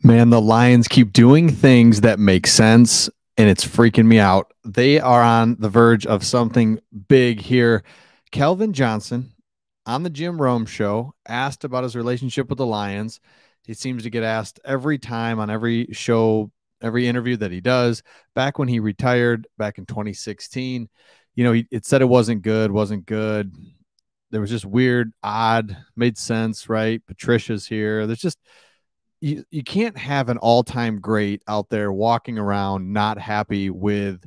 Man, the Lions keep doing things that make sense, and it's freaking me out. They are on the verge of something big here. Kelvin Johnson on the Jim Rome show asked about his relationship with the Lions. He seems to get asked every time on every show, every interview that he does. Back when he retired back in 2016, it said it wasn't good, wasn't good. There was just weird, odd, made sense, right? Patricia's here. There's just you can't have an all-time great out there walking around not happy with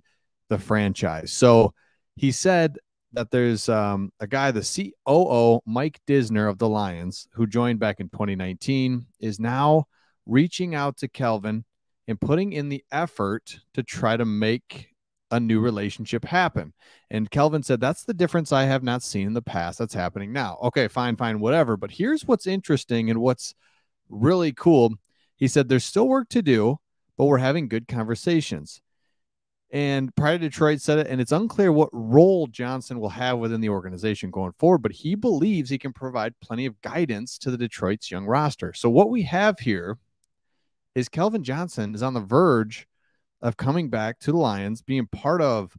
the franchise. So he said that there's a guy, the COO, Mike Disner of the Lions, who joined back in 2019, is now reaching out to Kelvin and putting in the effort to try to make a new relationship happen. And Kelvin said, that's the difference I have not seen in the past. That's happening now. Okay, fine, whatever. But here's what's interesting and what's really cool. He said there's still work to do, but we're having good conversations. And Pride of Detroit said it, and it's unclear what role Johnson will have within the organization going forward, but he believes he can provide plenty of guidance to the Detroit's young roster. So what we have here is Kelvin Johnson is on the verge of coming back to the Lions, being part of,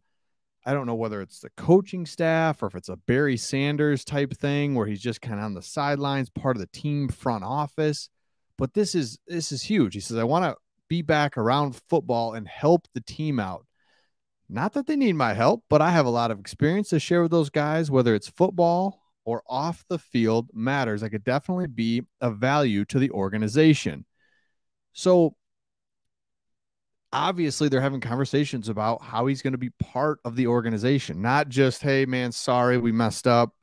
I don't know whether it's the coaching staff or if it's a Barry Sanders type thing where he's just kind of on the sidelines, part of the team front office. But this is huge. He says, I want to be back around football and help the team out. Not that they need my help, but I have a lot of experience to share with those guys, whether it's football or off the field matters. I could definitely be of value to the organization. So obviously they're having conversations about how he's going to be part of the organization, not just, hey man, sorry, we messed up,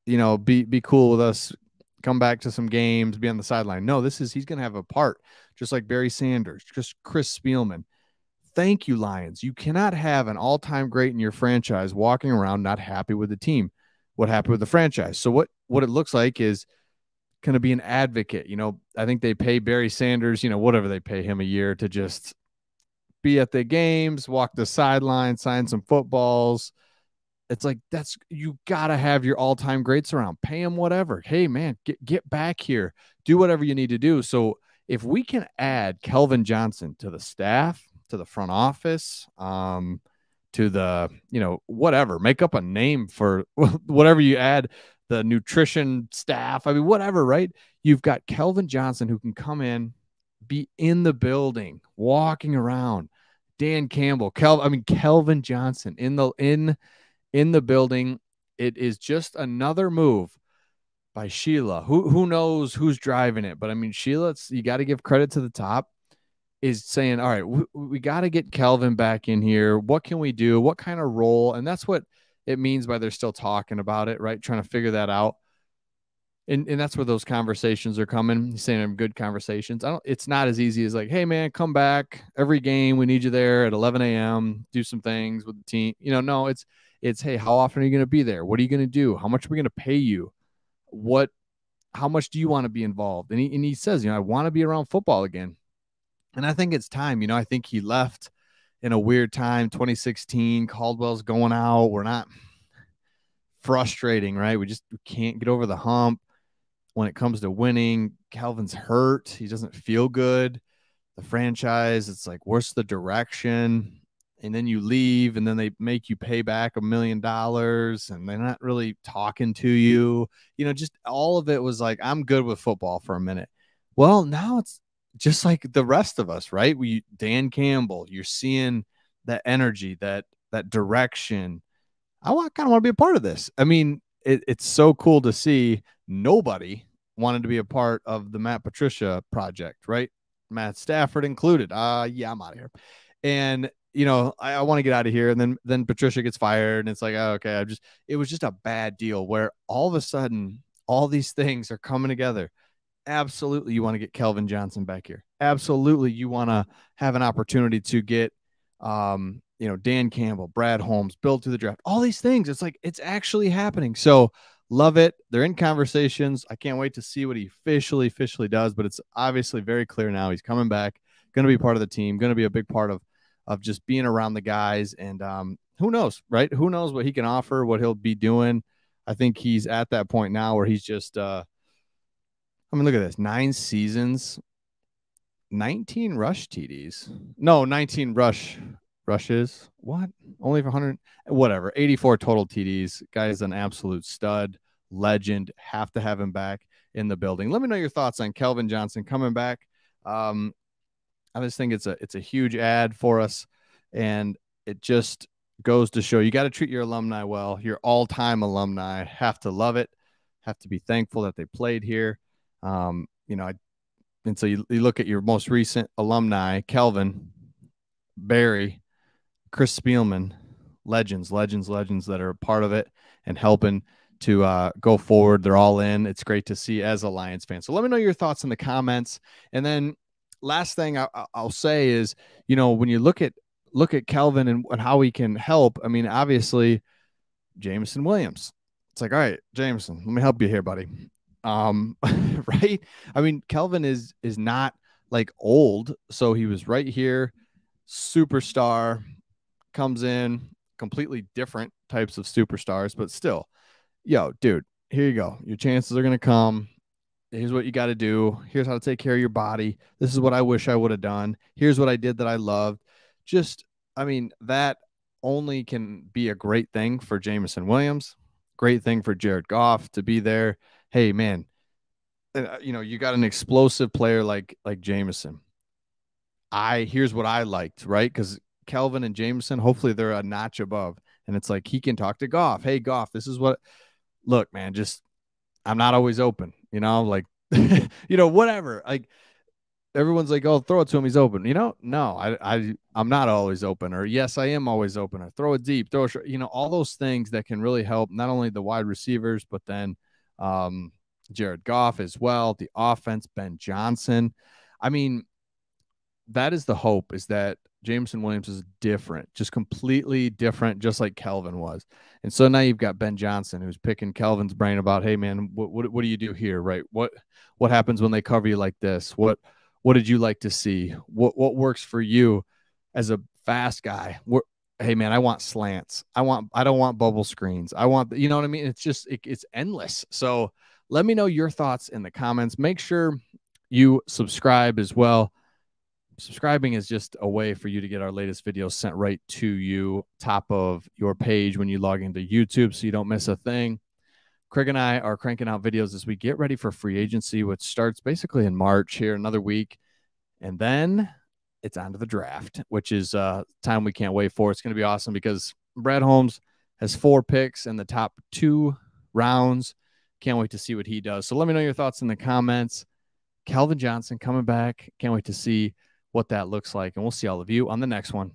be cool with us, come back to some games, be on the sideline. No, he's going to have a part, just like Barry Sanders, just Chris Spielman. Thank you, Lions. You cannot have an all-time great in your franchise walking around not happy with the team, what happened with the franchise. So what it looks like is going to be an advocate. I think they pay Barry Sanders, whatever they pay him a year to just be at the games, walk the sideline, sign some footballs. It's like, you got to have your all-time greats around. Pay them whatever. Hey, man, get back here. Do whatever you need to do. So if we can add Kelvin Johnson to the staff, to the front office, to the, whatever, make up a name for whatever you add, the nutrition staff, whatever, right? You've got Kelvin Johnson who can come in, be in the building, walking around. Dan Campbell, Kelvin Johnson in the building. It is just another move by Sheila. Who knows who's driving it? But Sheila, you got to give credit to the top, is saying, all right, we got to get Kelvin back in here. What can we do? What kind of role? And that's what it means by they're still talking about it, right? Trying to figure that out. And that's where those conversations are coming. He's saying they're good conversations. It's not as easy as like, hey man, come back every game. We need you there at 11 a.m. Do some things with the team. No, it's, hey, how often are you going to be there? What are you going to do? How much are we going to pay you? How much do you want to be involved? And he says, I want to be around football again. And I think it's time. I think he left in a weird time, 2016. Caldwell's going out. We're not frustrating, right? We can't get over the hump. When it comes to winning, Kelvin's hurt. He doesn't feel good. The franchise, it's like, what's the direction? And then you leave, and then they make you pay back $1 million, and they're not really talking to you. Just all of it was like, I'm good with football for a minute. Well, now it's just like the rest of us, right? Dan Campbell, you're seeing that energy, that direction. I kind of want to be a part of this. It's so cool to see. Nobody wanted to be a part of the Matt Patricia project, right? Matt Stafford included. Yeah, I'm out of here. And, I want to get out of here. And then Patricia gets fired, and it's like, oh, okay, it was just a bad deal where all of a sudden all these things are coming together. Absolutely, you want to get Kelvin Johnson back here. Absolutely, you want to have an opportunity to get Dan Campbell, Brad Holmes, build through the draft, all these things. It's like, it's actually happening. So love it. They're in conversations. I can't wait to see what he officially does, but it's obviously very clear now he's coming back, going to be part of the team, going to be a big part of just being around the guys. And who knows, right? Who knows what he can offer, what he'll be doing. I think he's at that point now where he's just, look at this, 9 seasons 19 rush TDs. No, 19 rushes. What? Only for 100. Whatever. 84 total TDs. Guy is an absolute stud, legend. Have to have him back in the building. Let me know your thoughts on Kelvin Johnson coming back. I just think it's a huge ad for us, and it just goes to show you got to treat your alumni well. Your all-time alumni have to love it, have to be thankful that they played here. And so you look at your most recent alumni, Kelvin, Barry, Chris Spielman, legends that are a part of it and helping to go forward. They're all in. It's great to see as a Lions fan. So let me know your thoughts in the comments. And then last thing I'll say is, when you look at Kelvin and how he can help, I mean, obviously, Jameson Williams. It's like, all right, Jameson, let me help you here, buddy. Right? I mean, Kelvin is not like old, so he was right here, superstar, comes in, completely different types of superstars, but still, dude, here you go. Your chances are going to come. Here's what you got to do. Here's how to take care of your body. This is what I wish I would have done. Here's what I did that I loved. I mean, that only can be a great thing for Jameson Williams, great thing for Jared Goff to be there. Hey, man, you got an explosive player like Jameson. Here's what I liked, right? Because Kelvin and Jameson, hopefully they're a notch above. And it's like he can talk to Goff. Hey, Goff, this is what – look, man, I'm not always open, like, whatever. Like, everyone's like, oh, throw it to him. He's open. No, I'm not always open. Or, yes, I am always open. Or throw it deep, throw it short. All those things that can really help not only the wide receivers, but then Jared Goff as well, the offense, Ben Johnson. I mean, that is the hope, is that Jameson Williams is different, just completely different, just like Kelvin was. And so now you've got Ben Johnson, who's picking Kelvin's brain about, hey, man, what do you do here, right? What happens when they cover you like this? What did you like to see? What works for you as a fast guy? Hey, man, I want slants. I don't want bubble screens. I want, you know what I mean? It's just, it's endless. So let me know your thoughts in the comments. Make sure you subscribe as well. Subscribing is just a way for you to get our latest videos sent right to you, top of your page when you log into YouTube, so you don't miss a thing. Craig and I are cranking out videos as we get ready for free agency, which starts basically in March here, another week. And then it's on to the draft, which is time we can't wait for. It's going to be awesome because Brad Holmes has 4 picks in the top 2 rounds. Can't wait to see what he does. So let me know your thoughts in the comments. Kelvin Johnson coming back. Can't wait to see what that looks like. And we'll see all of you on the next one.